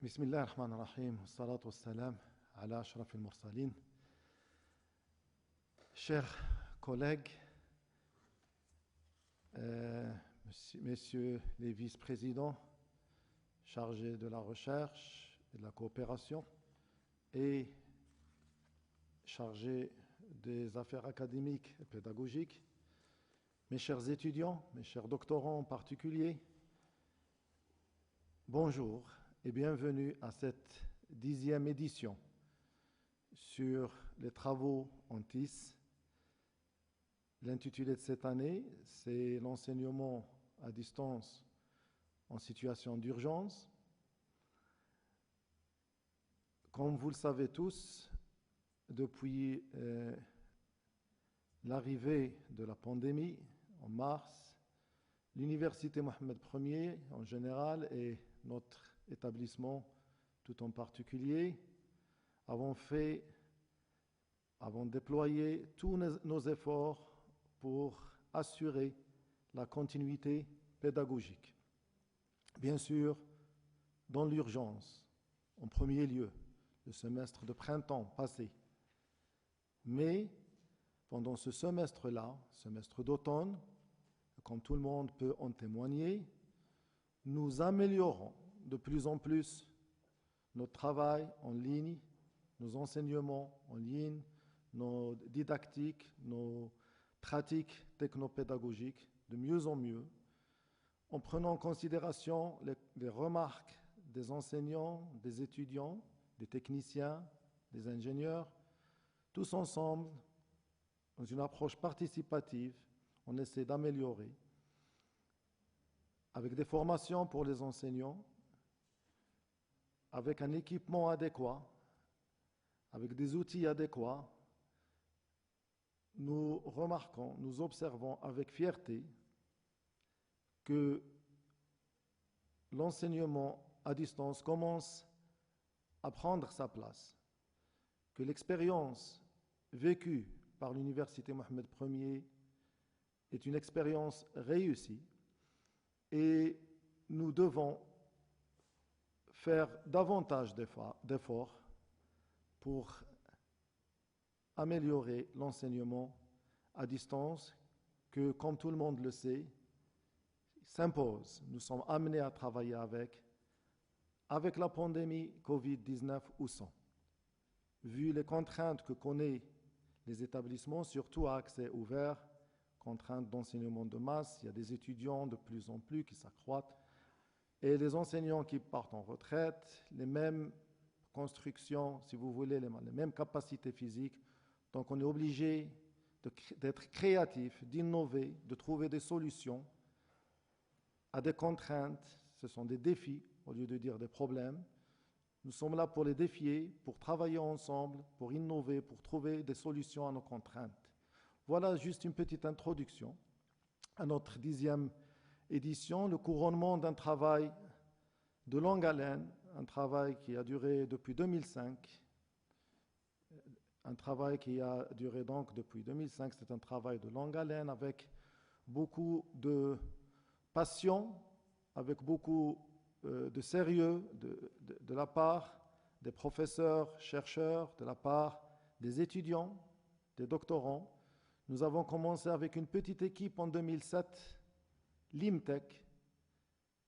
بسم الله الرحمن الرحيم والصلاة والسلام على أشرف المرسلين. Chers collègues, messieurs les vice-présidents chargés de la recherche et de la coopération et chargés des affaires académiques et pédagogiques, mes chers étudiants, mes chers doctorants en particulier, bonjour et bienvenue à cette 10e édition sur les travaux en TIS. L'intitulé de cette année, c'est l'enseignement à distance en situation d'urgence. Comme vous le savez tous, depuis l'arrivée de la pandémie en mars, l'Université Mohammed Ier en général et notre établissement tout en particulier avons déployé tous nos efforts pour assurer la continuité pédagogique. Bien sûr, dans l'urgence, en premier lieu, le semestre de printemps passé. Mais pendant ce semestre-là, semestre d'automne, comme tout le monde peut en témoigner, nous améliorons de plus en plus notre travail en ligne, nos enseignements en ligne, nos didactiques, nos pratiques technopédagogiques de mieux en mieux, en prenant en considération les remarques des enseignants, des étudiants, des techniciens, des ingénieurs. Tous ensemble, dans une approche participative, on essaie d'améliorer avec des formations pour les enseignants, avec un équipement adéquat, avec des outils adéquats. Nous remarquons, nous observons avec fierté que l'enseignement à distance commence à prendre sa place, que l'expérience vécue par l'Université Mohammed Ier est une expérience réussie et nous devons faire davantage d'efforts pour améliorer l'enseignement à distance que, comme tout le monde le sait, s'impose. Nous sommes amenés à travailler avec la pandémie Covid-19 ou sans. Vu les contraintes que connaissent les établissements, surtout à accès ouvert, contraintes d'enseignement de masse, il y a des étudiants de plus en plus qui s'accroîtent, et les enseignants qui partent en retraite, les mêmes constructions, si vous voulez, les mêmes capacités physiques. Donc on est obligé d'être créatif, d'innover, de trouver des solutions à des contraintes. Ce sont des défis au lieu de dire des problèmes. Nous sommes là pour les défier, pour travailler ensemble, pour innover, pour trouver des solutions à nos contraintes. Voilà juste une petite introduction à notre 10e édition, le couronnement d'un travail de longue haleine, un travail qui a duré depuis 2005. Un travail qui a duré donc depuis 2005, c'est un travail de longue haleine avec beaucoup de passion, avec beaucoup de sérieux de la part des professeurs, chercheurs, de la part des étudiants, des doctorants. Nous avons commencé avec une petite équipe en 2007, l'IMTech,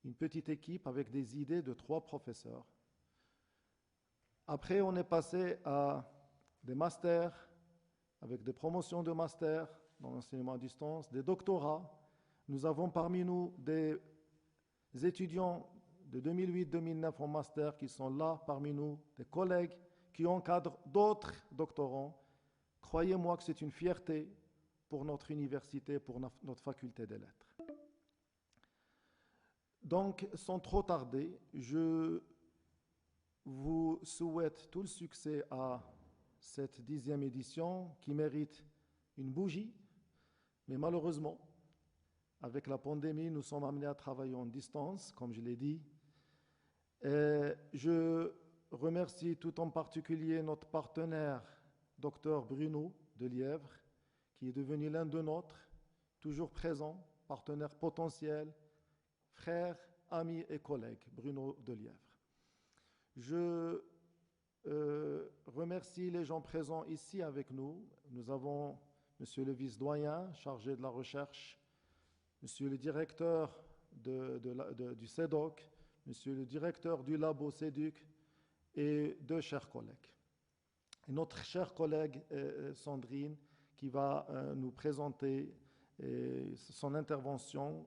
une petite équipe avec des idées de 3 professeurs. Après, on est passé à des masters, avec des promotions de master dans l'enseignement à distance, des doctorats. Nous avons parmi nous des étudiants de 2008-2009 en master qui sont là parmi nous, des collègues qui encadrent d'autres doctorants. Croyez-moi que c'est une fierté pour notre université, pour notre faculté des lettres. Donc, sans trop tarder, je vous souhaite tout le succès à cette 10e édition qui mérite une bougie, mais malheureusement, avec la pandémie, nous sommes amenés à travailler en distance, comme je l'ai dit. Et je remercie tout en particulier notre partenaire, Dr Bruno Delièvre, qui est devenu l'un de nôtres, toujours présent, partenaire potentiel, frère, ami et collègue, Bruno Delièvre. Je remercie les gens présents ici avec nous. Nous avons Monsieur le vice-doyen chargé de la recherche, Monsieur le directeur du CEDOC, Monsieur le directeur du labo CEDUC et deux chers collègues. Et notre chère collègue Sandrine qui va nous présenter son intervention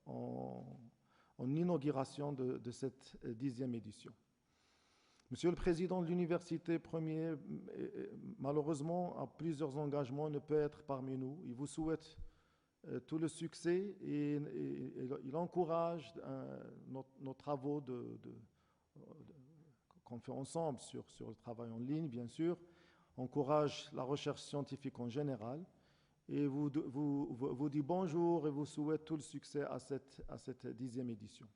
en inauguration de cette 10e édition. Monsieur le Président de l'Université premier, malheureusement, a plusieurs engagements, ne peut être parmi nous. Il vous souhaite tout le succès et il encourage nos travaux qu'on fait ensemble sur le travail en ligne, bien sûr, encourage la recherche scientifique en général et vous dit bonjour et vous souhaite tout le succès à cette 10e édition.